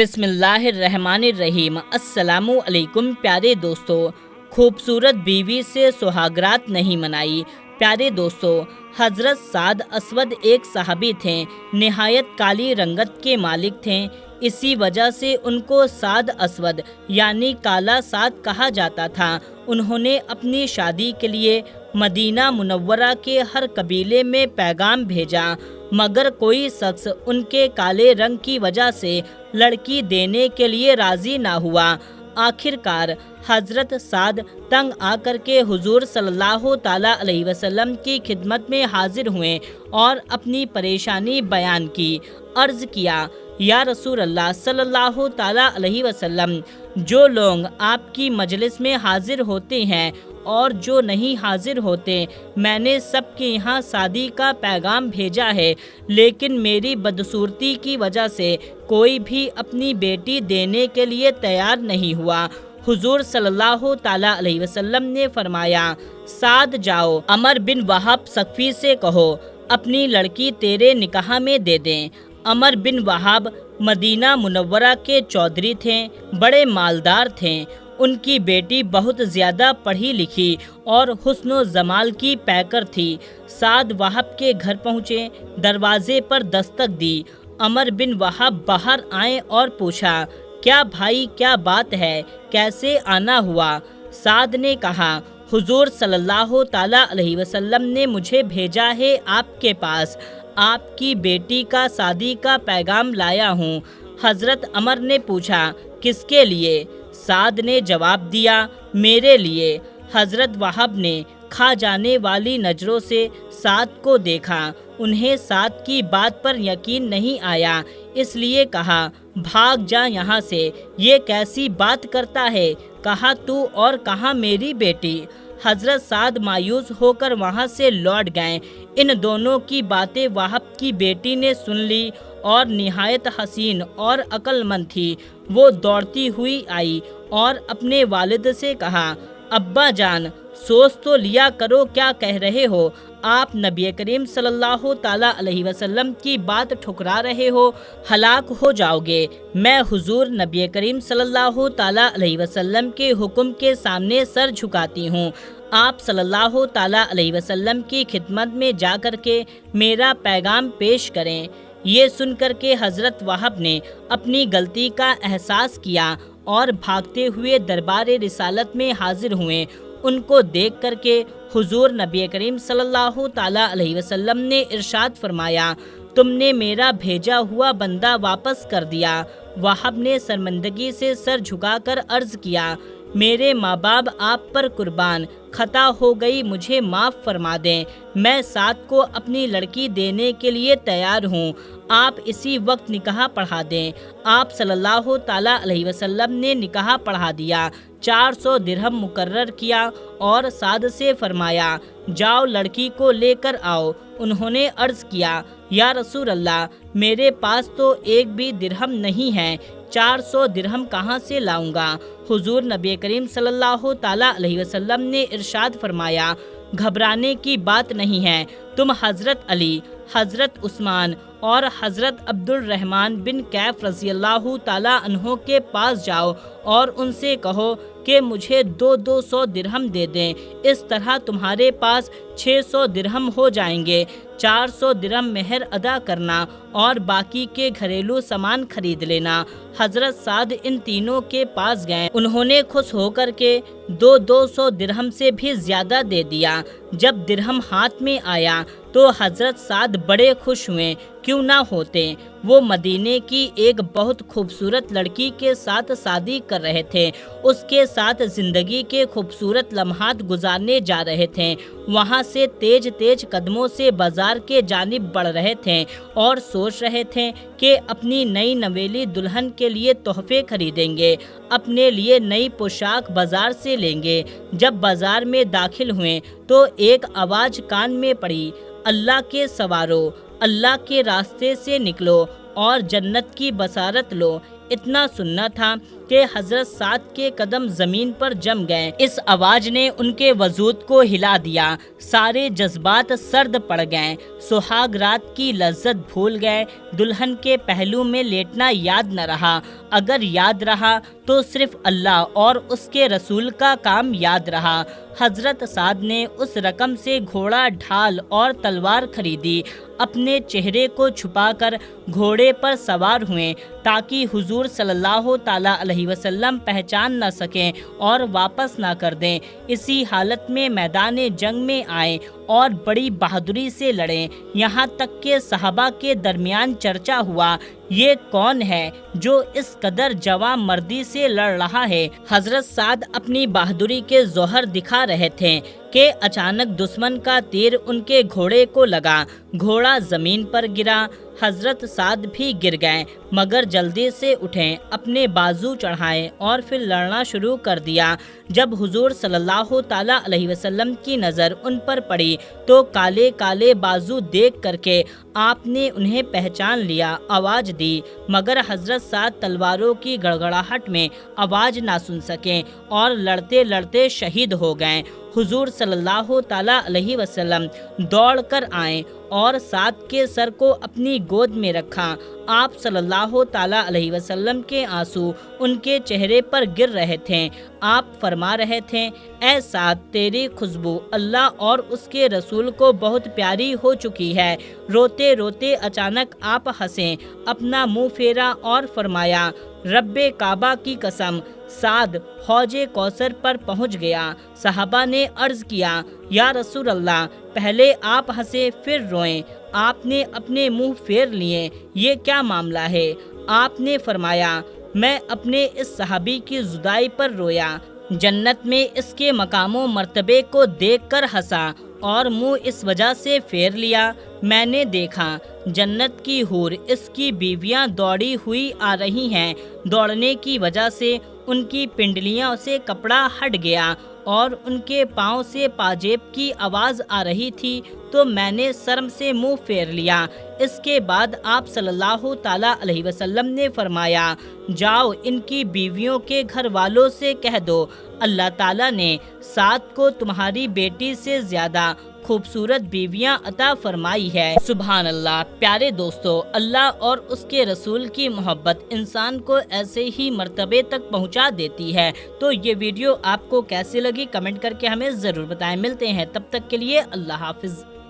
بسم اللہ الرحمن الرحیم۔ السلام علیکم پیارے دوستو، خوبصورت بیوی سے سہاگرات نہیں منائی۔ پیارے دوستو، حضرت سعد اسود ایک صحابی تھے، نہایت کالی رنگت کے مالک تھے۔ اسی وجہ سے ان کو سعد اسود یعنی کالا سعد کہا جاتا تھا۔ انہوں نے اپنی شادی کے لیے مدینہ منورہ کے ہر قبیلے میں پیغام بھیجا، مگر کوئی شخص ان کے کالے رنگ کی وجہ سے لڑکی دینے کے لیے راضی نہ ہوا۔ آخر کار حضرت سعد تنگ آ کر کے حضور صلی اللہ تعالیٰ علیہ وسلم کی خدمت میں حاضر ہوئے اور اپنی پریشانی بیان کی۔ عرض کیا، یا رسول اللہ صلی اللہ تعالیٰ علیہ وسلم، جو لوگ آپ کی مجلس میں حاضر ہوتے ہیں اور جو نہیں حاضر ہوتے، میں نے سب کے یہاں شادی کا پیغام بھیجا ہے، لیکن میری بدصورتی کی وجہ سے کوئی بھی اپنی بیٹی دینے کے لیے تیار نہیں ہوا۔ حضور صلی اللہ تعالیٰ علیہ وسلم نے فرمایا، سعد جاؤ، عمر بن وہب ثقفی سے کہو اپنی لڑکی تیرے نکاح میں دے دیں۔ عمر بن وہب مدینہ منورہ کے چودھری تھے، بڑے مالدار تھے۔ ان کی بیٹی بہت زیادہ پڑھی لکھی اور حسن و جمال کی پیکر تھی۔ سعد وہب کے گھر پہنچے، دروازے پر دستک دی۔ عمر بن وہب باہر آئے اور پوچھا، کیا بھائی، کیا بات ہے، کیسے آنا ہوا؟ سعد نے کہا، حضور صلی اللہ تعالیٰ علیہ وسلم نے مجھے بھیجا ہے آپ کے پاس، آپ کی بیٹی کا شادی کا پیغام لایا ہوں۔ حضرت عمر نے پوچھا، کس کے لیے؟ سعد نے جواب دیا، میرے لیے۔ حضرت وہب نے کھا جانے والی نظروں سے سعد کو دیکھا۔ انہیں سعد کی بات پر یقین نہیں آیا، اس لیے کہا، بھاگ جا یہاں سے، یہ کیسی بات کرتا ہے؟ کہا، تو اور کہاں میری بیٹی؟ حضرت سعد مایوس ہو کر وہاں سے لوٹ گئے۔ ان دونوں کی باتیں وہب کی بیٹی نے سن لی اور نہایت حسین اور عقل مند تھی۔ وہ دوڑتی ہوئی آئی اور اپنے والد سے کہا، ابا جان، سوچ تو لیا کرو، کیا کہہ رہے ہو؟ آپ نبی کریم صلی اللہ تعالیٰ علیہ وسلم کی بات ٹھکرا رہے ہو، ہلاک ہو جاؤ گے۔ میں حضور نبی کریم صلی اللہ تعالیٰ علیہ وسلم کے حکم کے سامنے سر جھکاتی ہوں۔ آپ صلی اللہ تعالیٰ علیہ وسلم کی خدمت میں جا کر کے میرا پیغام پیش کریں۔ یہ سن کر کے حضرت وہب نے اپنی غلطی کا احساس کیا اور بھاگتے ہوئے دربار رسالت میں حاضر ہوئے۔ ان کو دیکھ کر کے حضور نبی کریم صلی اللہ تعالیٰ علیہ وسلم نے ارشاد فرمایا، تم نے میرا بھیجا ہوا بندہ واپس کر دیا۔ وہب نے شرمندگی سے سر جھکا کر عرض کیا، میرے ماں باپ آپ پر قربان، خطا ہو گئی، مجھے معاف فرما دیں۔ میں سعد کو اپنی لڑکی دینے کے لیے تیار ہوں، آپ اسی وقت نکاح پڑھا دیں۔ آپ صلی اللہ تعالیٰ علیہ وسلم نے نکاح پڑھا دیا، 400 درہم مقرر کیا اور سعد سے فرمایا، جاؤ لڑکی کو لے کر آؤ۔ انہوں نے عرض کیا، یا رسول اللہ، میرے پاس تو ایک بھی درہم نہیں ہے، 400 درہم کہاں سے لاؤں گا؟ حضور نبی کریم صلی اللہ تعالیٰ علیہ وسلم نے ارشاد فرمایا، گھبرانے کی بات نہیں ہے، تم حضرت علی، حضرت عثمان اور حضرت عبد الرحمن بن کیف رضی اللہ تعالیٰ عنہ کے پاس جاؤ اور ان سے کہو کہ مجھے 200 درہم دے دیں۔ اس طرح تمہارے پاس 600 درہم ہو جائیں گے۔ 400 درہم مہر ادا کرنا اور باقی کے گھریلو سامان خرید لینا۔ حضرت سعد ان تینوں کے پاس گئے۔ انہوں نے خوش ہو کر کے 200 درہم سے بھی زیادہ دے دیا۔ جب درہم ہاتھ میں آیا تو حضرت سعد بڑے خوش ہوئے، کیوں نہ ہوتے؟ وہ مدینے کی ایک بہت خوبصورت لڑکی کے ساتھ شادی کر رہے تھے، اس کے ساتھ زندگی کے خوبصورت لمحات گزارنے جا رہے تھے۔ وہاں سے تیز تیز قدموں سے بازار کے جانب بڑھ رہے تھے اور سوچ رہے تھے کہ اپنی نئی نویلی دلہن کے لیے تحفے خریدیں گے، اپنے لیے نئی پوشاک بازار سے لیں گے۔ جب بازار میں داخل ہوئے تو ایک آواز کان میں پڑی، اللہ کے سوارو، اللہ کے راستے سے نکلو اور جنت کی بشارت لو۔ اتنا سننا تھا کہ حضرت سعد کے قدم زمین پر جم گئے۔ اس آواز نے ان کے وجود کو ہلا دیا، سارے جذبات سرد پڑ گئے، سہاگ رات کی لذت بھول گئے، دلہن کے پہلو میں لیٹنا یاد نہ رہا، اگر یاد رہا تو صرف اللہ اور اس کے رسول کا کام یاد رہا۔ حضرت سعد نے اس رقم سے گھوڑا، ڈھال اور تلوار خریدی، اپنے چہرے کو چھپا کر گھوڑے پر سوار ہوئے تاکہ حضور صلی اللہ تعالیٰ علیہ وسلم پہچان نہ سکیں اور واپس نہ کر دیں۔ اسی حالت میں میدان جنگ میں آئے اور بڑی بہادری سے لڑیں، یہاں تک کہ صحابہ کے درمیان چرچا ہوا، یہ کون ہے جو اس قدر جواں مردی سے لڑ رہا ہے؟ حضرت سعد اپنی بہادری کے ظہر دکھا رہے تھے کہ اچانک دشمن کا تیر ان کے گھوڑے کو لگا، گھوڑا زمین پر گرا، حضرت سعد بھی گر گئے، مگر جلدی سے اٹھیں، اپنے بازو چڑھائے اور پھر لڑنا شروع کر دیا۔ جب حضور صلی اللہ تعالیٰ علیہ وسلم کی نظر ان پر پڑی تو کالے کالے بازو دیکھ کر کے آپ نے انہیں پہچان لیا، آواز دی، مگر حضرت سعد تلواروں کی گڑگڑاہٹ میں آواز نہ سن سکیں اور لڑتے لڑتے شہید ہو گئے۔ حضور صلی اللہ تعالیٰ علیہ وسلم دوڑ کر آئیں اور سعد کے سر کو اپنی گود میں رکھا۔ آپ صلی اللہ تعالیٰ علیہ وسلم کے آنسو ان کے چہرے پر گر رہے تھے۔ آپ فرما رہے تھے، اے سعد، تیری خوشبو اللہ اور اس کے رسول کو بہت پیاری ہو چکی ہے۔ روتے روتے اچانک آپ ہنسے، اپنا منہ پھیرا اور فرمایا، رب کعبہ کی قسم، سعد حوض کوثر پر پہنچ گیا۔ صحابہ نے عرض کیا، یا رسول اللہ، پہلے آپ ہنسے پھر روئیں، آپ نے اپنے منہ پھیر لیے، یہ کیا معاملہ ہے؟ آپ نے فرمایا، میں اپنے اس صحابی کی جدائی پر رویا، جنت میں اس کے مقام و مرتبے کو دیکھ کر ہنسا اور منہ اس وجہ سے پھیر لیا، میں نے دیکھا جنت کی حور، اس کی بیویاں دوڑی ہوئی آ رہی ہیں، دوڑنے کی وجہ سے ان کی پنڈلیوں سے کپڑا ہٹ گیا اور ان کے پاؤں سے پاجیب کی آواز آ رہی تھی تو میں نے شرم سے منہ پھیر لیا۔ اس کے بعد آپ صلی اللہ تعالیٰ علیہ وسلم نے فرمایا، جاؤ ان کی بیویوں کے گھر والوں سے کہہ دو، اللہ تعالیٰ نے سعد کو تمہاری بیٹی سے زیادہ خوبصورت بیویاں عطا فرمائی ہے۔ سبحان اللہ۔ پیارے دوستو، اللہ اور اس کے رسول کی محبت انسان کو ایسے ہی مرتبے تک پہنچا دیتی ہے۔ تو یہ ویڈیو آپ کو کیسی لگی کمنٹ کر کے ہمیں ضرور بتائیں۔ ملتے ہیں تب تک کے لیے، اللہ حافظ۔